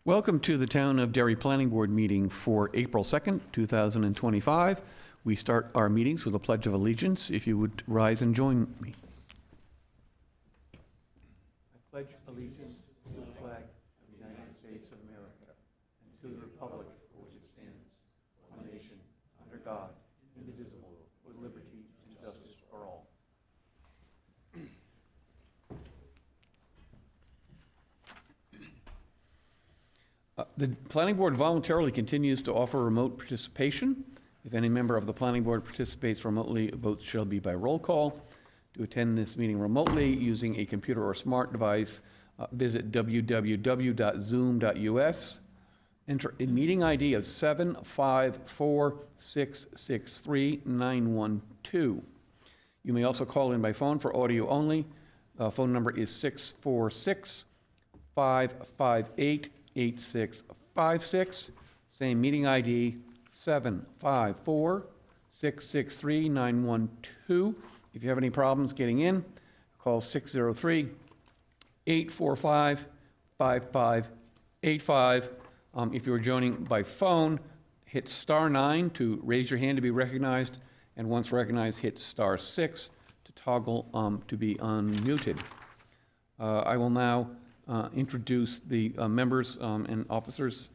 Welcome to the Town of Derry Planning Board meeting for April 2nd, 2025. We start our meetings with a Pledge of Allegiance. If you would rise and join me. I pledge allegiance to the flag of the United States of America and to the republic for which it stands, one nation, under God, indivisible, with liberty and justice for all. The Planning Board voluntarily continues to offer remote participation. If any member of the Planning Board participates remotely, votes shall be by roll call. To attend this meeting remotely using a computer or smart device, visit www.zoom.us. Enter a meeting ID of 754-663-912. You may also call in by phone for audio only. Phone number is 646-558-8656. Same meeting ID, 754-663-912. If you have any problems getting in, call 603-845-5585. If you're joining by phone, hit *9 to raise your hand to be recognized, and once recognized, hit *6 to toggle to be unmuted. I will now introduce the members and officers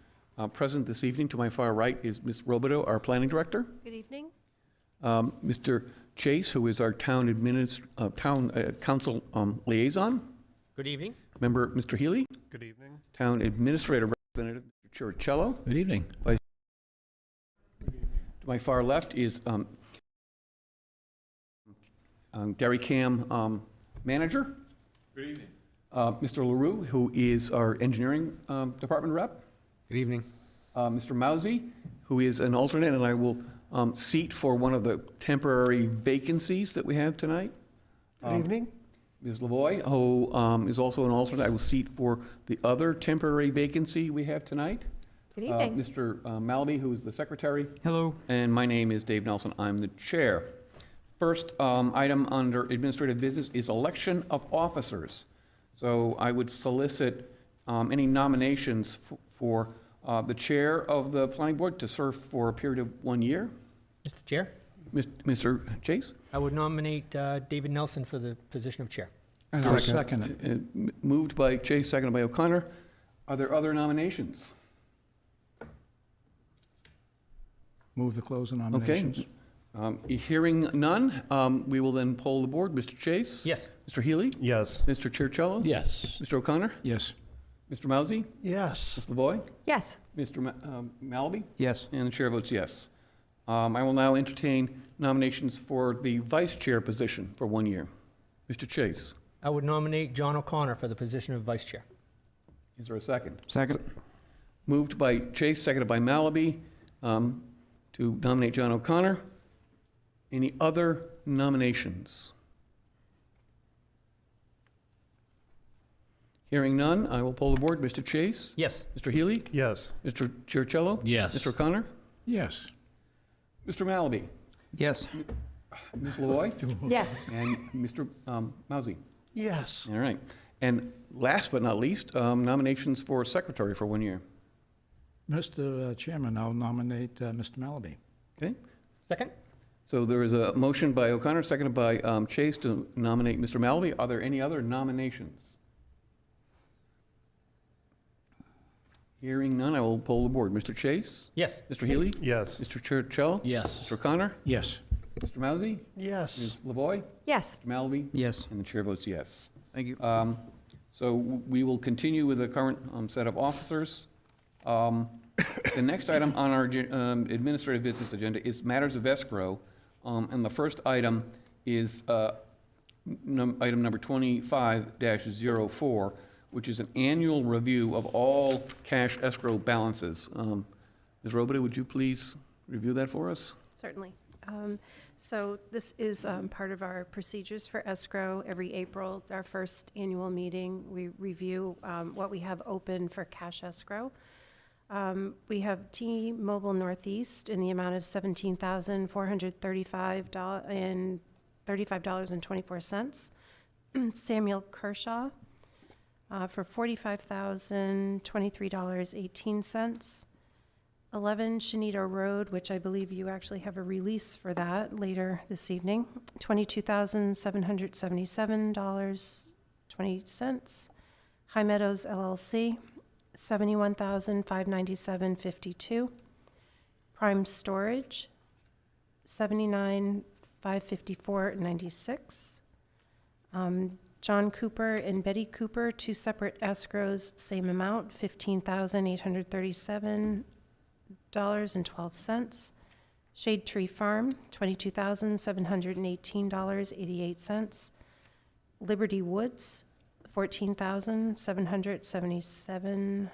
present this evening. To my far right is Ms. Robideau, our Planning Director. Good evening. Mr. Chase, who is our Town Council Liaison. Good evening. Member Mr. Healy. Good evening. Town Administrator Representative Mr. Chiricello. Good evening. To my far left is DerryCAM Manager. Good evening. Mr. LaRue, who is our Engineering Department Rep. Good evening. Mr. Mousy, who is an alternate, and I will seat for one of the temporary vacancies that we have tonight. Good evening. Ms. Lavoy, who is also an alternate, I will seat for the other temporary vacancy we have tonight. Good evening. Mr. Malaby, who is the secretary. Hello. And my name is Dave Nelson. I'm the chair. First item under administrative business is election of officers. So I would solicit any nominations for the chair of the planning board to serve for a period of 1 year. Mr. Chair, Mr. Chase? I would nominate David Nelson for the position of chair. And I'll second it. Moved by Chase, seconded by O'Connor. Are there other nominations? Move the close of nominations. Okay. Hearing none, we will then poll the board. Mr. Chase? Yes. Mr. Healy? Yes. Mr. Chiricello? Yes. Mr. O'Connor? Yes. Mr. Mousy? Yes. Ms. Lavoy? Yes. Mr. Malaby? Yes. And the chair votes yes. I will now entertain nominations for the vice chair position for 1 year. Mr. Chase? I would nominate John O'Connor for the position of vice chair. Is there a second? Second. Moved by Chase, seconded by Malaby, to nominate John O'Connor. Any other nominations? Hearing none, I will poll the board. Mr. Chase? Yes. Mr. Healy? Yes. Mr. Chiricello? Yes. Mr. O'Connor? Yes. Mr. Malaby? Yes. Ms. Lavoy? Yes. And Mr. Mousy? Yes. All right. And last but not least, nominations for secretary for 1 year. Mr. Chairman, I'll nominate Mr. Malaby. Okay? Second? So there is a motion by O'Connor, seconded by Chase to nominate Mr. Malaby. Are there any other nominations? Hearing none, I will poll the board. Mr. Chase? Yes. Mr. Healy? Yes. Mr. Chiricello? Yes. Mr. O'Connor? Yes. Mr. Mousy? Yes. Ms. Lavoy? Yes. Mr. Malaby? Yes. And the chair votes yes. Thank you. So we will continue with the current set of officers. The next item on our administrative business agenda is matters of escrow. And the first item is item number 25-04, which is an annual review of all cash escrow balances. Ms. Robideau, would you please review that for us? Certainly. So this is part of our procedures for escrow. Every April, our first annual meeting, we review what we have open for cash escrow. We have T-Mobile Northeast in the amount of $17,435.24. Samuel Kershaw, for $45,023.18. 11 Shanito Road, which I believe you actually have a release for that later this evening, $22,777.20. High Meadows LLC, $71,597.52. Prime Storage, $79,554.96. John Cooper and Betty Cooper, 2 separate escrows, same amount, $15,837.12. Shade Tree Farm, $22,718.88. Liberty Woods, $14,777.50.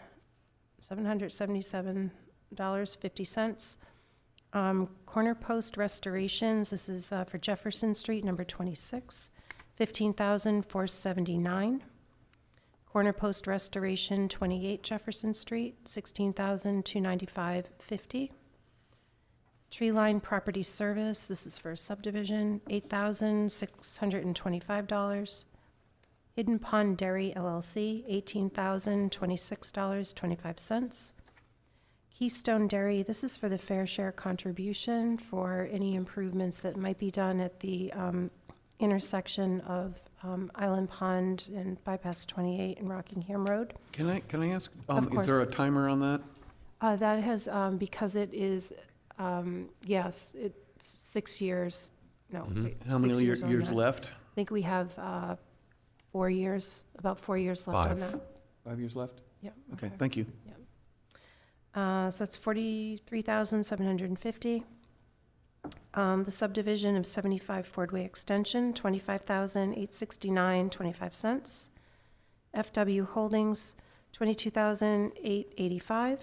Corner Post Restorations, this is for Jefferson Street, number 26, $15,479. Corner Post Restoration, 28 Jefferson Street, $16,295.50. Tree Line Property Service, this is for a subdivision, $8,625. Hidden Pond Dairy LLC, $18,026.25. Keystone Dairy, this is for the fair share contribution for any improvements that might be done at the intersection of Island Pond and Bypass 28 and Rockingham Road. Can I ask, Of is there a course. timer on that? That has, because it is, yes, it's 6 years, no. wait, How many 6 years on years that. left? I think we have 4 years, about 4 years left on that. 5 years left? Yeah. Okay, thank you. So that's $43,750. The subdivision of 75 Fordway Extension, $25,869.25. FW Holdings, $22,885.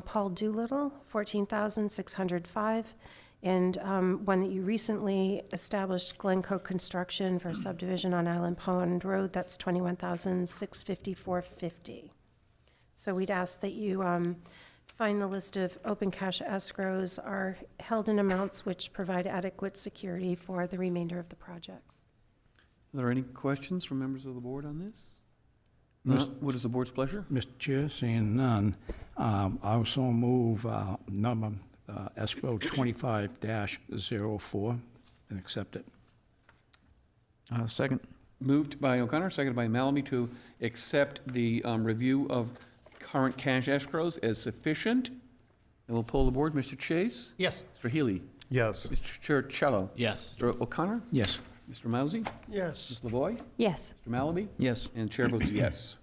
Paul Doolittle, $14,605. And one that you recently established, Glencoe Construction for subdivision on Island Pond Road, that's $21,654.50. So we'd ask that you find the list of open cash escrows are held in amounts which provide adequate security for the remainder of the projects. Are there any questions from members of the board on this? Mis- What is the board's pleasure? Mr. Chair, seeing none, I also move number escrow 25-04 and accept it. Second. Moved by O'Connor, seconded by Malamy to accept the review of current cash escrows as sufficient. And we'll poll the board. Mr. Chase? Yes. Mr. Healy? Yes. Mr. Chercello? Yes. Mr. O'Connor? Yes. Mr. Mousy? Yes. Ms. LaVoy? Yes. Mr. Malaby? Yes. And chair votes yes.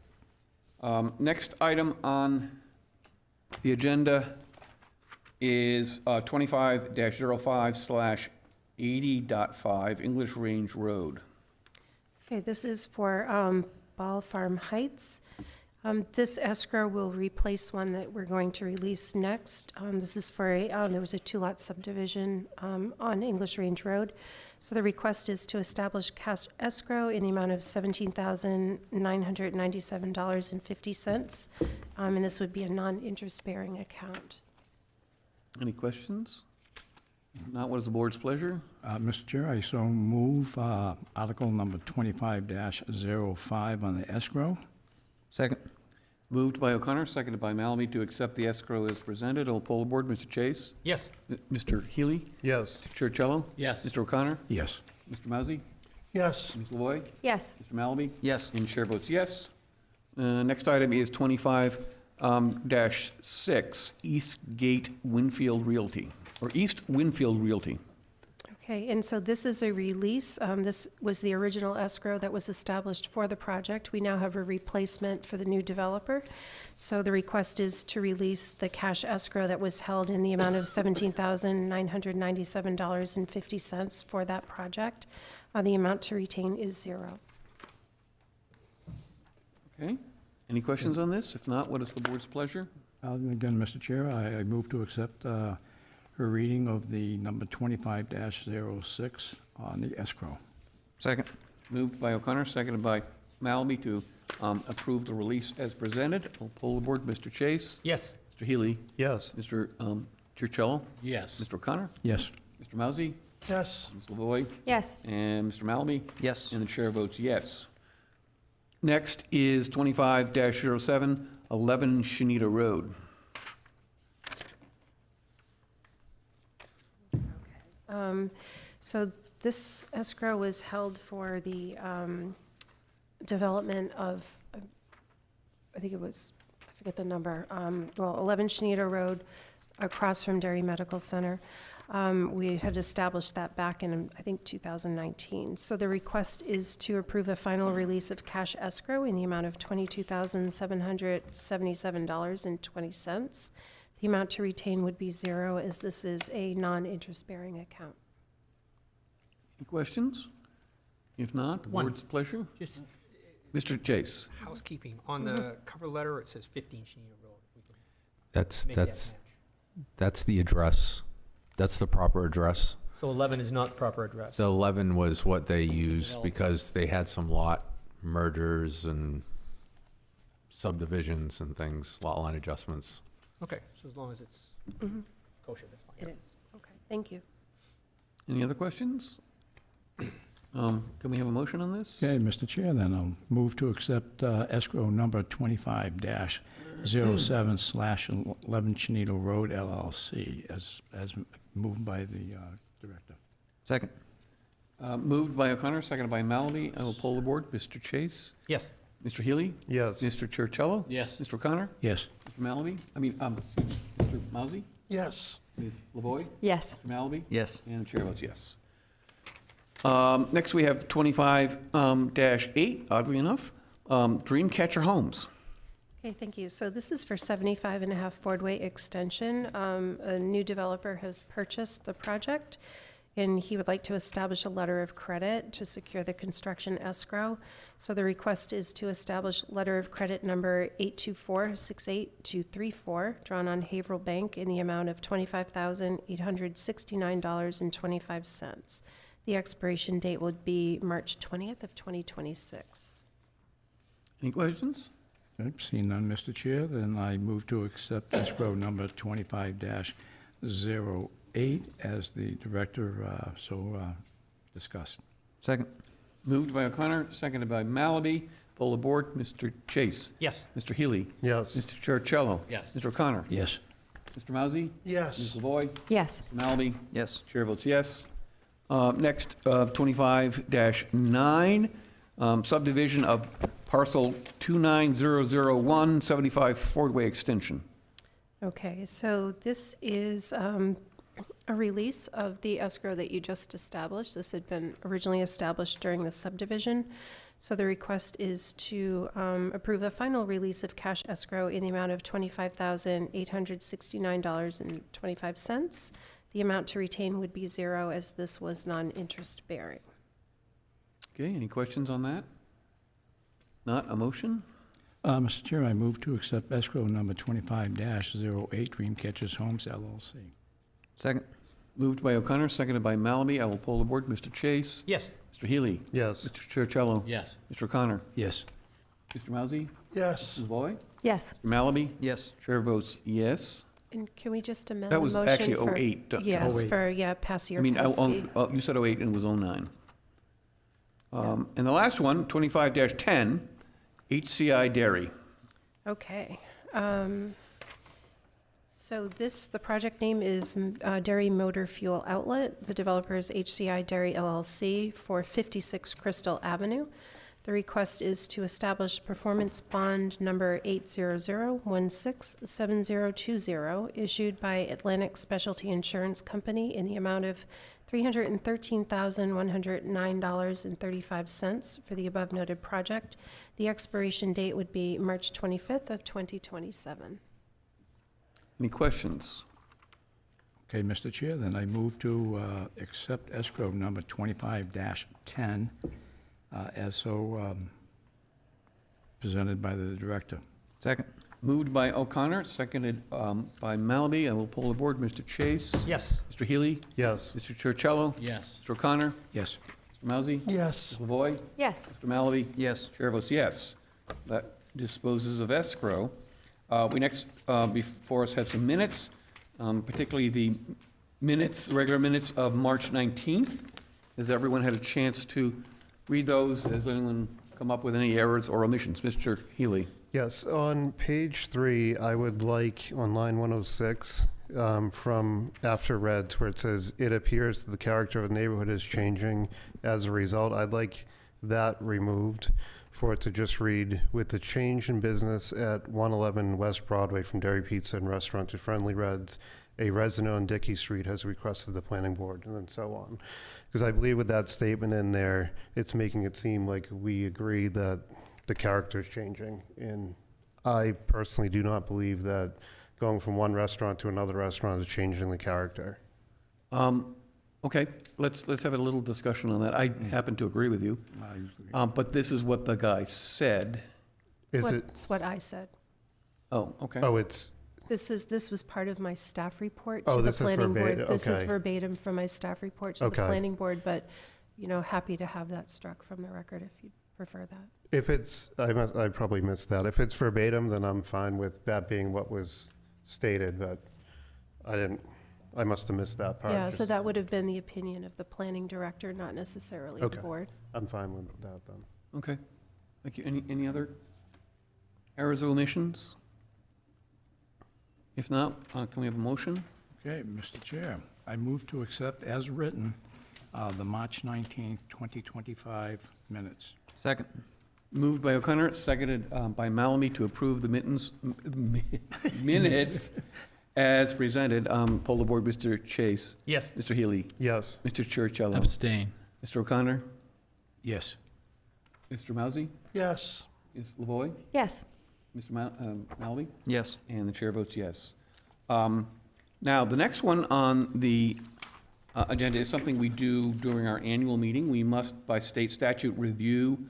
Next item on the agenda is 25-05/80.5 English Range Road. Okay, this is for Ball Farm Heights. This escrow will replace one that we're going to release next. This is for there was a 2-lot subdivision on English Range Road. So the request is to establish cash escrow in the amount of $17,997.50. And this would be a non-interest-bearing account. Any questions? If not, what is the board's pleasure? Mr. Chair, I so move article number 25-05 on the escrow. Second. Moved by O'Connor, seconded by Malamy to accept the escrow as presented. I'll poll the board. Mr. Chase? Yes. Mr. Healy? Yes. Mr. Chercello? Yes. Mr. O'Connor? Yes. Mr. Mousy? Yes. Ms. LaVoy? Yes. Mr. Malaby? Yes. And chair votes yes. Next item is 25-6 East Gate Winfield Realty, or East Winfield Realty. Okay, and so this is a release. This was the original escrow that was established for the project. We now have a replacement for the new developer. So the request is to release the cash escrow that was held in the amount of $17,997.50 for that project. The amount to retain is $0. Okay, any questions on this? If not, what is the board's pleasure? Again, Mr. Chair, I move to accept her reading of the number 25-06 on the escrow. Second. Moved by O'Connor, seconded by Malaby to approve the release as presented. I'll poll the board. Mr. Chase? Yes. Mr. Healy? Yes. Mr. Chercello? Yes. Mr. O'Connor? Yes. Mr. Mousy? Yes. Ms. LaVoy? Yes. And Mr. Malaby? Yes. And the chair votes yes. Next is 25-07, 11 Shanita Road. So this escrow was held for the development of, I think it was, I forget the number, 11 Shanita Road, across from Derry Medical Center. We had established that back in, I think, 2019. So the request is to approve a final release of cash escrow in the amount of $22,777.20. The amount to retain would be zero, as this is a non-interest-bearing account. Any questions? If not, the One. board's pleasure. Just Mr. Chase. housekeeping. On the cover letter, it says 15 Shanita Road. If we can That's, make that that's, match. that's the address. That's the proper address. So 11 is not the proper address. The 11 was what they used because they had some lot mergers and subdivisions and things, lot line adjustments. Okay, so as long as it's kosher, that's fine. It is. Okay, thank you. Any other questions? Can we have a motion on this? Okay, Mr. Chair, then I'll move to accept escrow number 25-07/11 Chenito Road LLC as moved by the director. Second. Moved by O'Connor, seconded by Malaby. I will poll the board. Mr. Chase? Yes. Mr. Healy? Yes. Mr. Churchiello? Yes. Mr. O'Connor? Yes. Mr. Malaby? Mr. Mousy? Yes. Ms. Lavoy? Yes. Mr. Malaby? Yes. And the chair votes yes. Next, we have 25-8, oddly enough, Dreamcatcher Homes. Okay, thank you. So this is for 75.5 Fordway Extension. A new developer has purchased the project, and he would like to establish a letter of credit to secure the construction escrow. So the request is to establish letter of credit number 824-68234, drawn on Haverhill Bank in the amount of $25,869.25. The expiration date would be March 20th of 2026. Any questions? Okay, seeing none, Mr. Chair, then I move to accept escrow number 25-08 as the director discussed. Second. Moved by O'Connor, seconded by Malaby. Poll the board. Mr. Chase? Yes. Mr. Healy? Yes. Mr. Churchiello? Yes. Mr. O'Connor? Yes. Mr. Mousy? Ms. Yes. Lavoy? Yes. Mr. Malaby? Yes. Chair votes yes. Next, 25-9, subdivision of parcel 29001, 75 Fordway Extension. Okay, so this is a release of the escrow that you just established. This had been originally established during the subdivision. So the request is to approve a final release of cash escrow in the amount of $25,869.25. The amount to retain would be zero, as this was non-interest bearing. Okay, any questions on that? Not a motion? Mr. Chair, I move to accept escrow number 25-08 Dreamcatchers Homes LLC. Second. Moved by O'Connor, seconded by Malaby. I will poll the board. Mr. Chase? Yes. Mr. Healy? Yes. Mr. Churchiello? Yes. Mr. O'Connor? Yes. Mr. Mousy? Yes. Ms. Lavoy? Yes. Mr. Malaby? Yes. Chair votes yes. And can we just amend That the was motion actually for? 08. Yes, 08. for, pass I year, mean, pass fee. you said 08 and it was 09. And the last one, 25-10, HCI Dairy. Okay. So the project name is Dairy Motor Fuel Outlet. The developer is HCI Dairy LLC for 56 Crystal Avenue. The request is to establish performance bond number 800167020, issued by Atlantic Specialty Insurance Company in the amount of $313,109.35 for the above noted project. The expiration date would be March 25th of 2027. Any questions? Okay, Mr. Chair, then I move to accept escrow number 25-10 as so presented by the director. Second. Moved by O'Connor, seconded by Malaby. I will poll the board. Mr. Chase? Yes. Mr. Healy? Yes. Mr. Churchiello? Yes. Mr. O'Connor? Yes. Mr. Mousy? Yes. Ms. Lavoy? Yes. Mr. Malaby? Yes. Chair votes yes. That disposes of escrow. We next, before us, have some minutes, particularly the minutes, regular minutes of March 19th. Has everyone had a chance to read those? Has anyone come up with any errors or omissions. Mr. Healy? Yes, on page 3, I would like, on line 106, from after reds, where it says, "It appears that the character of the neighborhood is changing as a result," I'd like that removed for it to just read, "With the change in business at 111 West Broadway from Dairy Pizza and Restaurant to Friendly Reds, a resident on Dickey Street has requested the planning board," and then so on. Because I believe with that statement in there, it's making it seem like we agree that the character is changing. And I personally do not believe that going from one restaurant to another restaurant is changing the character. Okay, let's have a little discussion on that. I happen to agree with you, I- but this is what the guy said. Is it, It's what I said. Oh, okay. oh, it's, This was part of my staff report Oh, to the this is planning board. verbatim, This is okay. verbatim from my staff report to the Okay. planning board, but, happy to have that struck from the record if you'd prefer that. if it's, I probably missed that. If it's verbatim, then I'm fine with that being what was stated, but I must have missed that part. Yeah, so Just- that would have been the opinion of the planning director, not necessarily the Okay. board. I'm fine with that then. Okay, thank you. Any other errors or omissions? If not, can we have a motion? Okay, Mr. Chair, I move to accept as written the March 19th, 2025 minutes. Second. Moved by O'Connor, seconded by Malamy to approve the minutes as presented. Poll the board, Mr. Chase, Yes. Mr. Healy, Yes, Mr. Churchill, Abstain. Mr. O'Connor, Yes. Mr. Mousy, yes, Ms. Lavoy, Yes. Mr. Malamy, Yes. and the chair votes yes. Now, the next one on the agenda is something we do during our annual meeting. We must, by state statute, review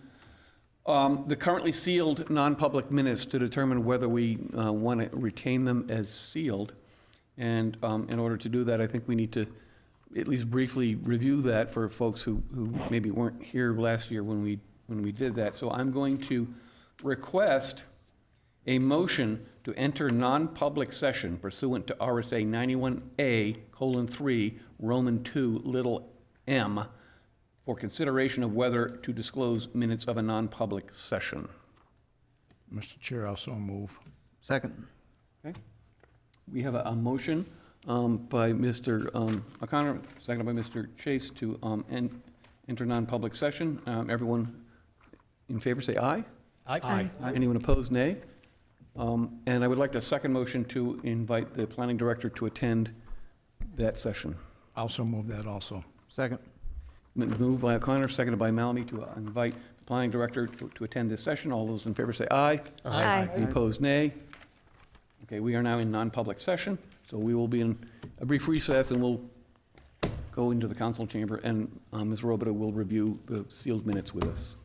the currently sealed non-public minutes to determine whether we want to retain them as sealed. And in order to do that, I think we need to at least briefly review that for folks who maybe weren't here last year when we did that. So I'm going to request a motion to enter non-public session pursuant to RSA 91A:3, Roman 2, little m, for consideration of whether to disclose minutes of a non-public session. Mr. Chair, also move. Second. Okay? We have a motion by Mr. O'Connor, seconded by Mr. Chase to enter non-public session. Everyone in favor, say aye. Aye. Anyone opposed, nay. And I would like the second motion to invite the planning director to attend that session. Also move that also. Second. Moved by O'Connor, seconded by Malamy to invite the planning director to attend this session. All those in favor say aye. Aye. Any opposed, nay. Okay, we are now in non-public session, so we will be in a brief recess, and we'll go into the council chamber, and Ms. Robita will review the sealed minutes with us.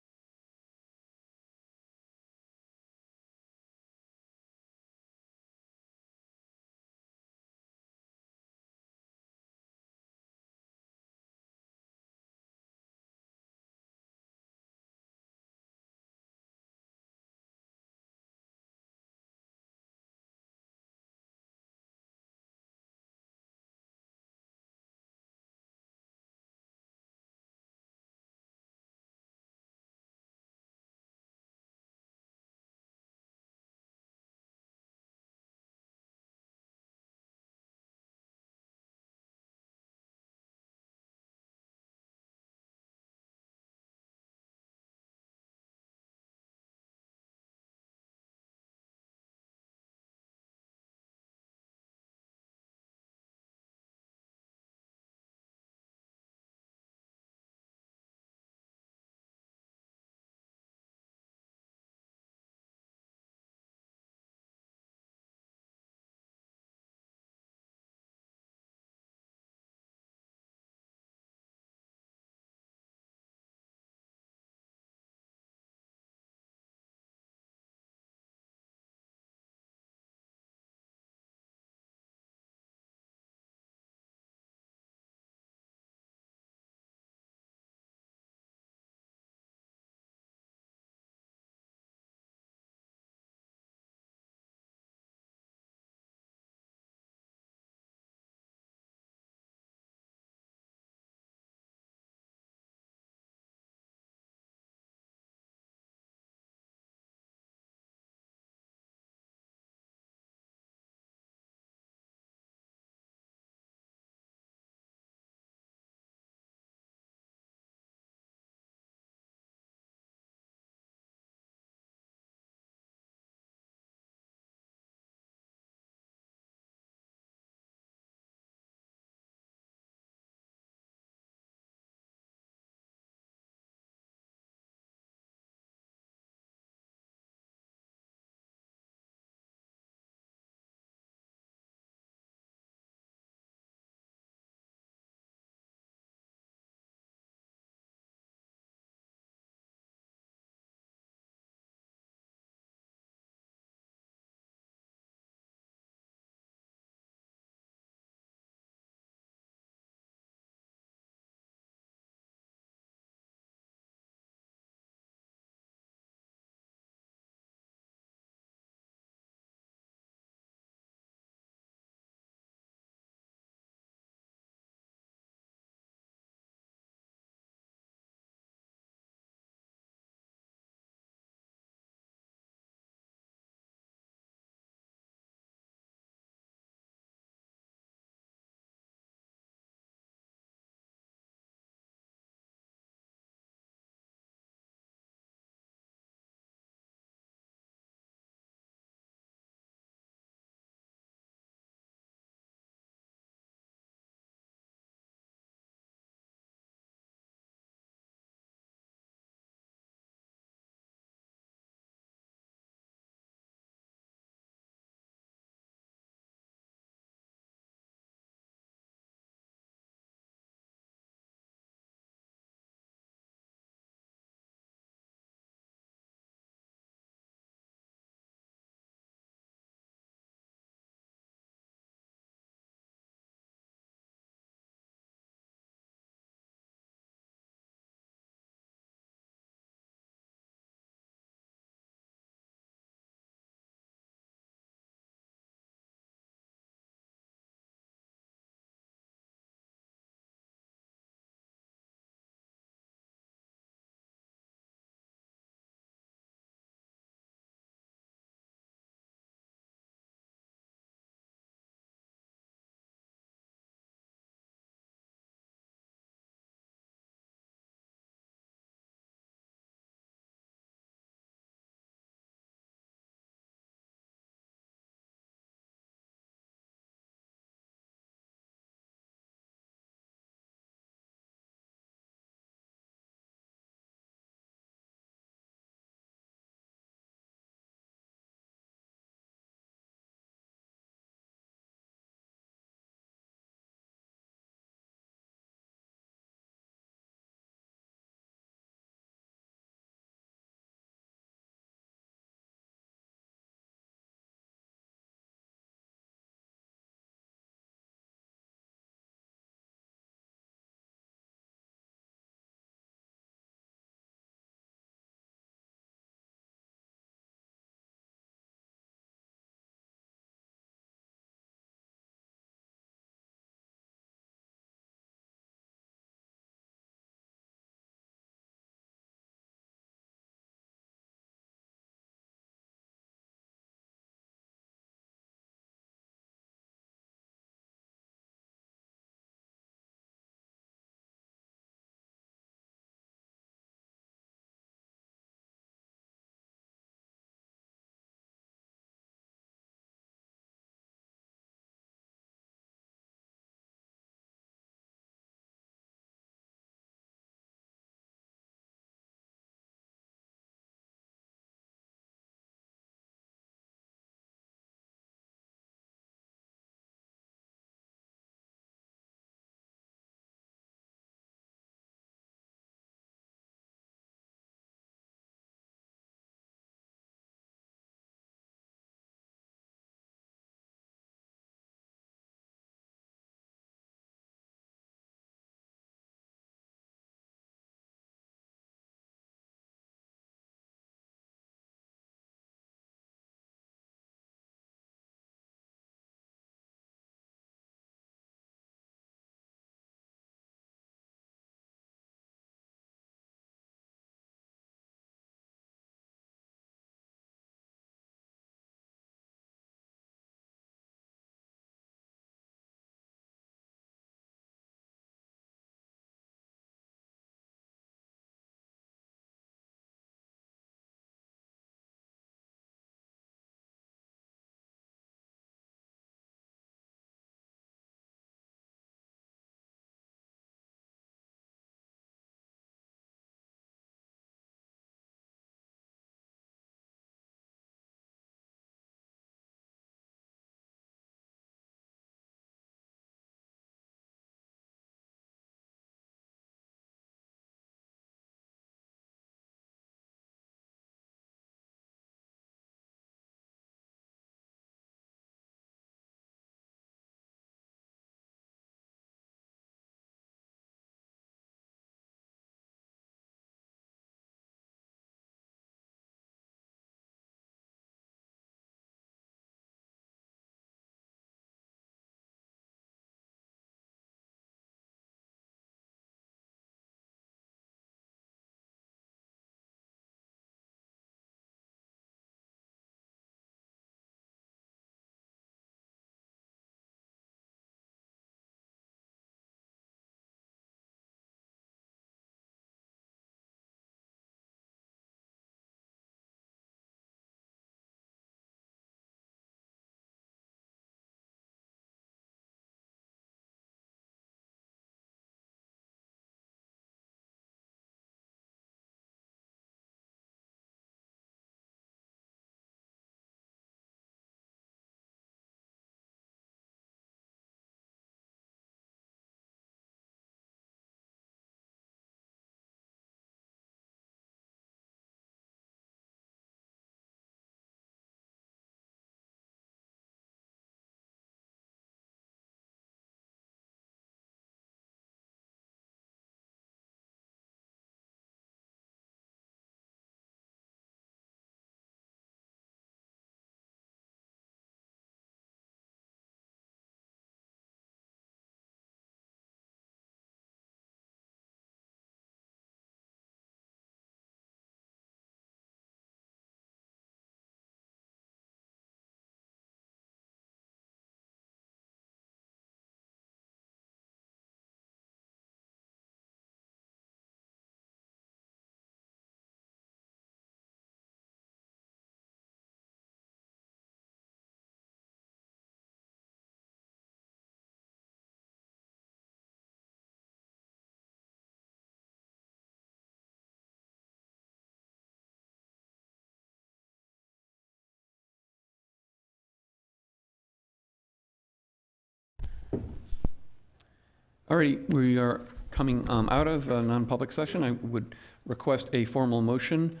All right, we are coming out of a non-public session. I would request a formal motion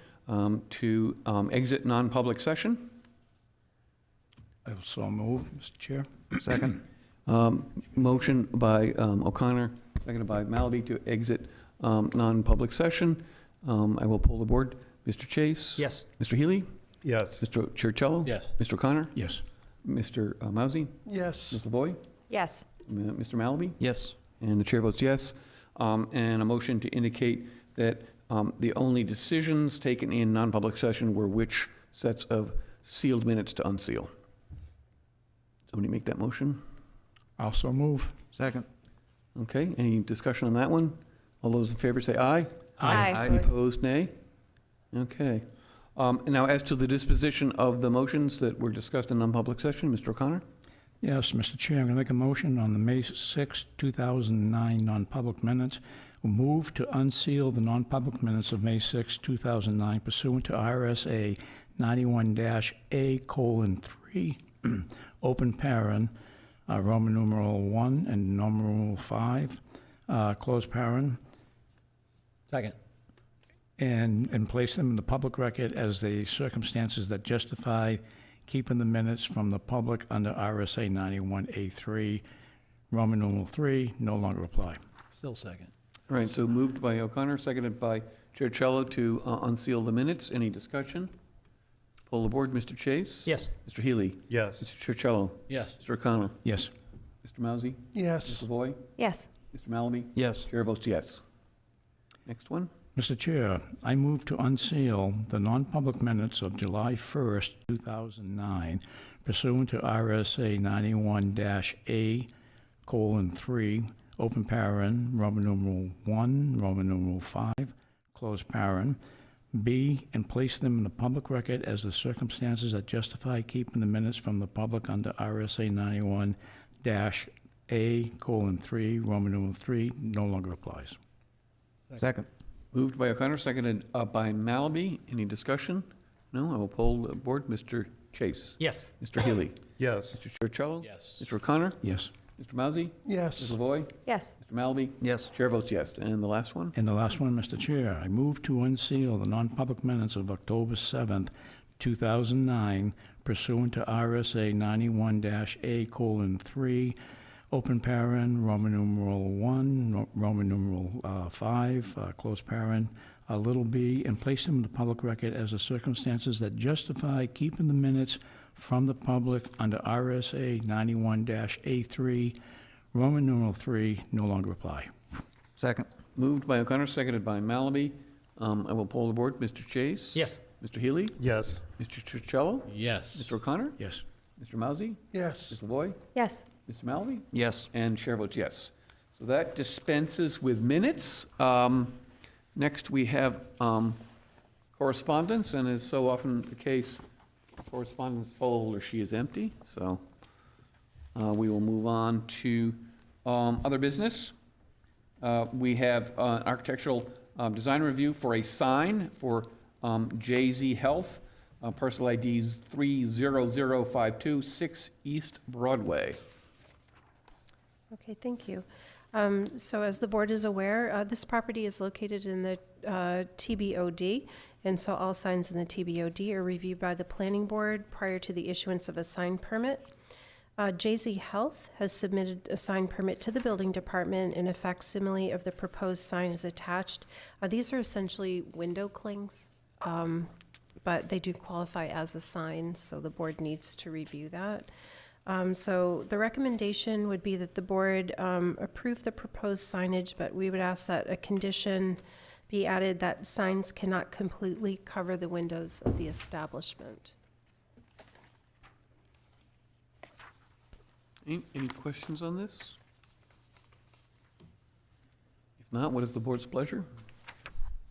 to exit non-public session. I will so move, Mr. Chair. Second. Motion by O'Connor, seconded by Malaby to exit non-public session. I will poll the board. Mr. Chase? Yes. Mr. Healy? Yes. Mr. Churchiello? Yes. Mr. O'Connor? Yes. Mr. Mousy? Yes. Ms. LaVoy? Yes. Mr. Malaby? Yes. And the chair votes yes. And a motion to indicate that the only decisions taken in non-public session were which sets of sealed minutes to unseal. Somebody make that motion? Also move. Second. Okay, any discussion on that one? All those in favor say aye. Aye. Any opposed, nay? Okay. Now, as to the disposition of the motions that were discussed in non-public session, Mr. O'Connor? Yes, Mr. Chair, I'm going to make a motion on the May 6, 2009 non-public minutes. We'll move to unseal the non-public minutes of May 6, 2009 pursuant to RSA 91-A:3, open paren, Roman numeral 1 and numeral 5, close paren, Second. and place them in the public record as the circumstances that justify keeping the minutes from the public under RSA 91A:3, Roman numeral 3, no longer apply. Still second. All right, so moved by O'Connor, seconded by Churchiello to unseal the minutes. Any discussion? Poll the board. Mr. Chase? Yes. Mr. Healy? Yes. Mr. Churchiello? Yes. Mr. O'Connor? Yes. Mr. Mousy? Ms. Yes. LaVoy? Yes. Mr. Malaby? Yes. Chair votes yes. Next one. Mr. Chair, I move to unseal the non-public minutes of July 1st, 2009 pursuant to RSA 91-A:3, open paren, Roman numeral 1, Roman numeral 5, close paren, B, and place them in the public record as the circumstances that justify keeping the minutes from the public under RSA 91-A:3, Roman numeral 3, no longer applies. Second. Moved by O'Connor, seconded by Malaby. Any discussion? No, I will poll the board. Mr. Chase? Yes. Mr. Healy? Yes. Mr. Churchiello? Yes. Mr. O'Connor? Yes. Mr. Mousy? Ms. Yes. LaVoy? Yes. Mr. Malaby? Yes. Chair votes yes. And the last one? And the last one, Mr. Chair, I move to unseal the non-public minutes of October 7th, 2009 pursuant to RSA 91-A:3, open paren, Roman numeral 1, Roman numeral 5, close paren, little b, and place them in the public record as the circumstances that justify keeping the minutes from the public under RSA 91-A:3, Roman numeral 3, no longer apply. Second. Moved by O'Connor, seconded by Malaby. I will poll the board. Mr. Chase? Yes. Mr. Healy? Yes. Mr. Churchiello? Yes. Mr. O'Connor? Yes. Mr. Mousy? Yes. Ms. LaVoy? Yes. Mr. Malaby? Yes. And chair votes yes. So that dispenses with minutes. Next, we have correspondence, and as so often the case, correspondence full or she is empty. So we will move on to other business. We have an architectural design review for a sign for JZ Health, parcel IDs 30052 6 East Broadway. Okay, thank you. So as the board is aware, this property is located in the TBOD, and so all signs in the TBOD are reviewed by the planning board prior to the issuance of a sign permit. JZ Health has submitted a sign permit to the building department, and a facsimile of the proposed sign is attached. These are essentially window clings, but they do qualify as a sign, so the board needs to review that. So the recommendation would be that the board approve the proposed signage, but we would ask that a condition be added that signs cannot completely cover the windows of the establishment. Any questions on this? If not, what is the board's pleasure?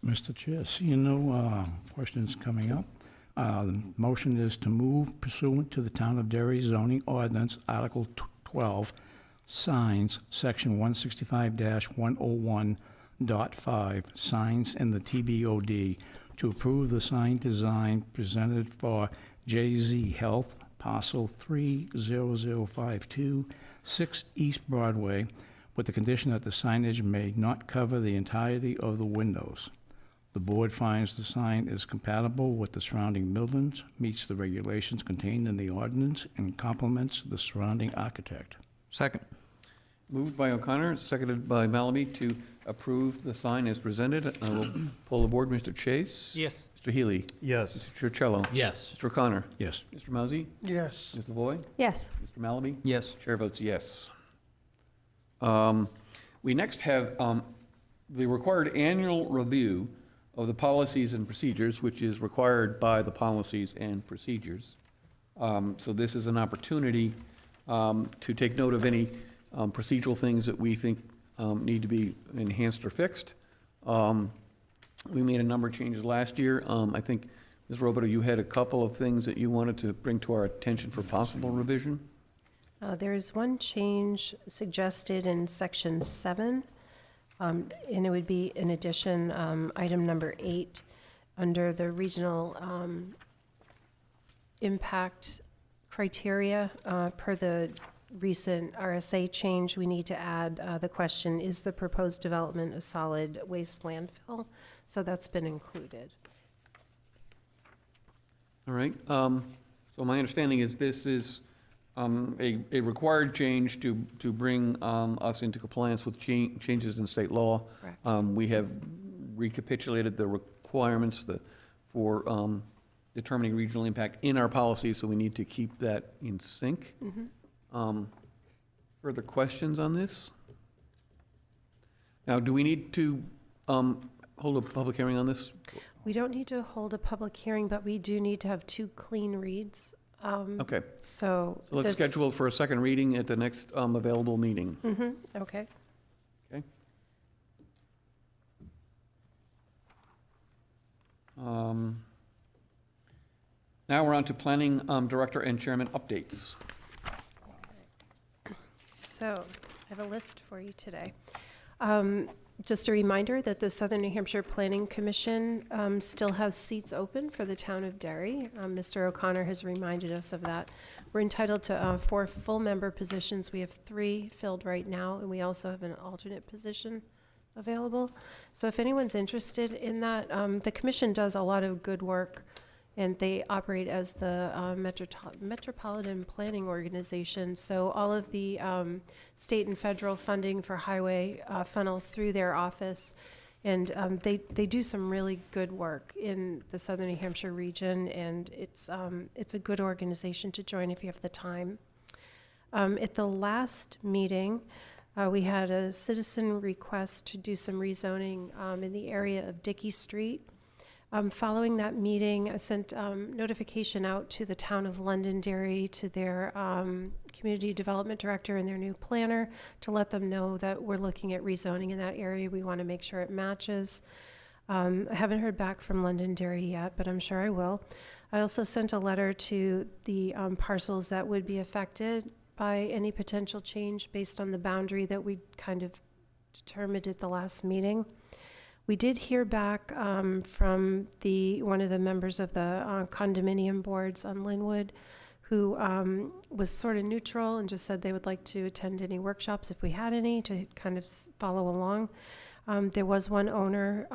Mr. Chair, seeing no questions coming up, the motion is to move pursuant to the Town of Derry zoning ordinance, Article 12, signs, Section 165-101.5, signs in the TBOD, to approve the sign design presented for JZ Health, parcel 30052, 6 East Broadway, with the condition that the signage may not cover the entirety of the windows. The board finds the sign is compatible with the surrounding buildings, meets the regulations contained in the ordinance, and complements the surrounding architect. Second. Moved by O'Connor, seconded by Malaby to approve the sign as presented. I will poll the board. Mr. Chase? Yes. Mr. Healy? Yes. Mr. Churchello? Yes. Mr. O'Connor? Yes. Mr. Mousy? Yes. Ms. LaVoy? Yes. Mr. Malaby? Yes. Chair votes yes. We next have the required annual review of the policies and procedures, which is required by the policies and procedures. So this is an opportunity to take note of any procedural things that we think need to be enhanced or fixed. We made a number of changes last year. I think, Ms. Roboto, you had a couple of things that you wanted to bring to our attention for possible revision? There is one change suggested in section 7, and it would be in addition, item number 8, under the regional impact criteria. Per the recent RSA change, we need to add the question, is the proposed development a solid waste landfill? So that's been included. All right. So my understanding is this is a required change to bring us into compliance with changes in state law. Correct. We have recapitulated the requirements for determining regional impact in our policy, so we need to keep that in sync. Further questions on this? Now, do we need to hold a public hearing on this? We don't need to hold a public hearing, but we do need to have 2 clean reads. Okay, So so let's this- schedule for a second reading at the next available meeting. Okay. Okay. Now we're on to planning director and chairman updates. So I have a list for you today. Just a reminder that the Southern New Hampshire Planning Commission still has seats open for the town of Derry. Mr. O'Connor has reminded us of that. We're entitled to 4 full member positions. We have 3 filled right now, and we also have an alternate position available. So if anyone's interested in that, the commission does a lot of good work, and they operate as the Metropolitan Planning Organization. So all of the state and federal funding for highway funnel through their office. And they do some really good work in the Southern New Hampshire region, and it's a good organization to join if you have the time. At the last meeting, we had a citizen request to do some rezoning in the area of Dickey Street. Following that meeting, I sent notification out to the town of Londonderry, to their community development director and their new planner, to let them know that we're looking at rezoning in that area. We want to make sure it matches. I haven't heard back from Londonderry yet, but I'm sure I will. I also sent a letter to the parcels that would be affected by any potential change based on the boundary that we kind of determined at the last meeting. We did hear back from one of the members of the condominium boards on Linwood, who was sort of neutral and just said they would like to attend any workshops if we had any to kind of follow along. There was one owner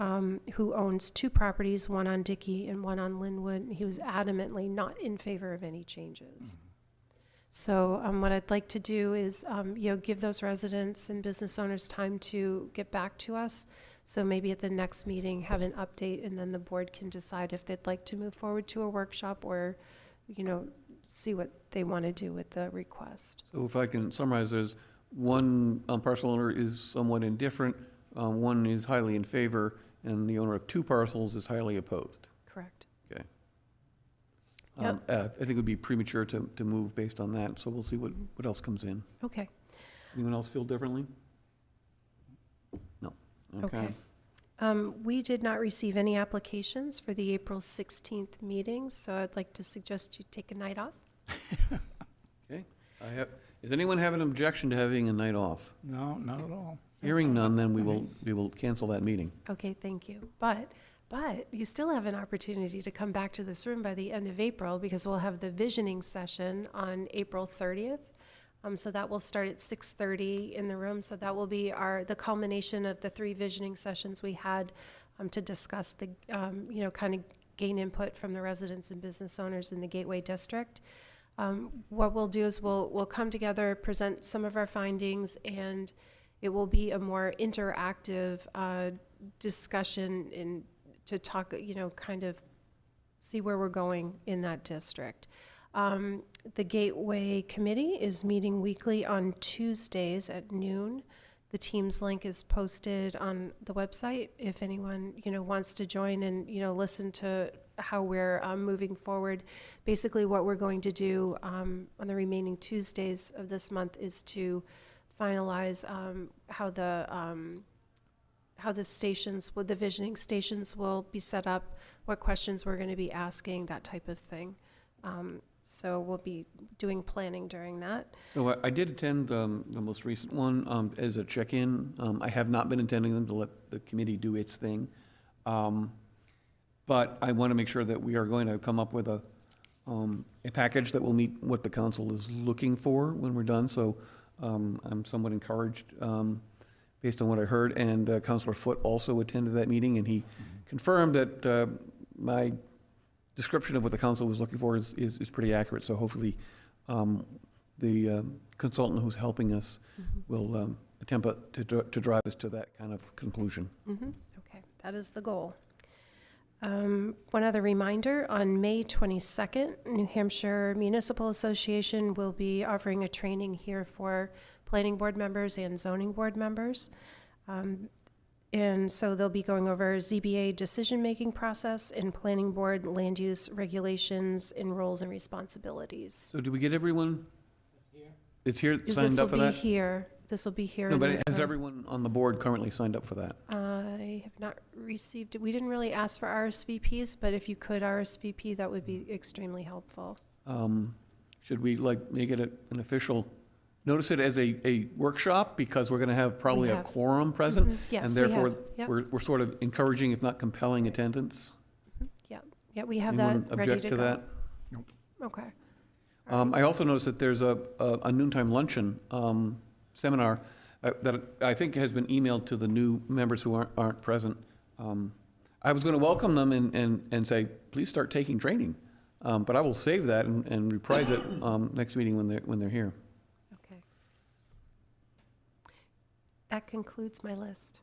who owns 2 properties, one on Dickey and one on Linwood. And he was adamantly not in favor of any changes. So what I'd like to do is, give those residents and business owners time to get back to us. So maybe at the next meeting, have an update, and then the board can decide if they'd like to move forward to a workshop or, see what they want to do with the request. So if I can summarize, there's one parcel owner is somewat indifferent, one is highly in favor, and the owner of 2 parcels is highly opposed. Correct. Okay. Yep. I think it would be premature to move based on that, so we'll see what else comes in. Okay. Anyone else feel differently? No. Okay. We did not receive any applications for the April 16th meeting, so I'd like to suggest you take a night off. Okay. Does anyone have an objection to having a night off? No, not at all. Hearing none, then we will cancel that meeting. Okay, thank you. But you still have an opportunity to come back to this room by the end of April, because we'll have the visioning session on April 30th. So that will start at 6:30 in the room. So that will be the culmination of the 3 visioning sessions we had to discuss the, kind of gain input from the residents and business owners in the Gateway District. What we'll do is we'll come together, present some of our findings, and it will be a more interactive discussion to talk, kind of see where we're going in that district. The Gateway Committee is meeting weekly on Tuesdays at noon. The Teams link is posted on the website if anyone, wants to join and, listen to how we're moving forward. Basically, what we're going to do on the remaining Tuesdays of this month is to finalize how the stations, the visioning stations will be set up, what questions we're going to be asking, that type of thing. So we'll be doing planning during that. So I did attend the most recent one as a check-in. I have not been attending them to let the committee do its thing. But I want to make sure that we are going to come up with a package that will meet what the council is looking for when we're done. So I'm somewhat encouraged based on what I heard. And Councilor Foote also attended that meeting, and he confirmed that my description of what the council was looking for is pretty accurate. So hopefully the consultant who's helping us will attempt to drive us to that kind of conclusion. Okay, that is the goal. One other reminder, on May 22nd, New Hampshire Municipal Association will be offering a training here for planning board members and zoning board members. And so they'll be going over ZBA decision-making process and planning board land use regulations and roles and responsibilities. So do we get everyone? It's here signed up for that? This will be here. No, in but this has room. everyone on the board currently signed up for that? I have not received it. We didn't really ask for RSVPs, but if you could RSVP, that would be extremely helpful. Should we make it an official, notice it as a workshop, because we're going to have probably a have. quorum present? Mhm. Yes, And we have. therefore, Yep. we're sort of encouraging, if not compelling, attendance? Yeah, we have Anyone that ready object to to go. that? Okay. I also noticed that there's a noontime luncheon seminar that I think has been emailed to the new members who aren't present. I was going to welcome them and say, please start taking training. But I will save that and reprise it next meeting when they're here. Okay. That concludes my list.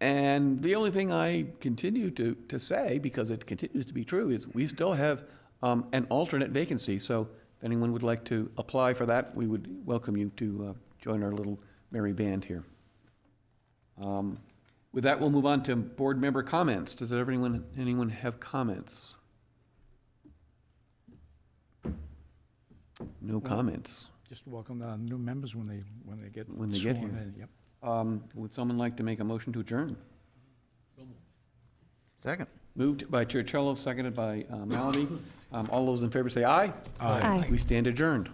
And the only thing I continue to say, because it continues to be true, is we still have an alternate vacancy. So if anyone would like to apply for that, we would welcome you to join our little merry band here. With that, we'll move on to board member comments. Does anyone have comments? No comments. Just welcome the new members when they get When they get sworn here. in, Yep. Would someone like to make a motion to adjourn? Second. Moved by Churchill, seconded by Malady. All those in favor say aye. Aye. We stand adjourned.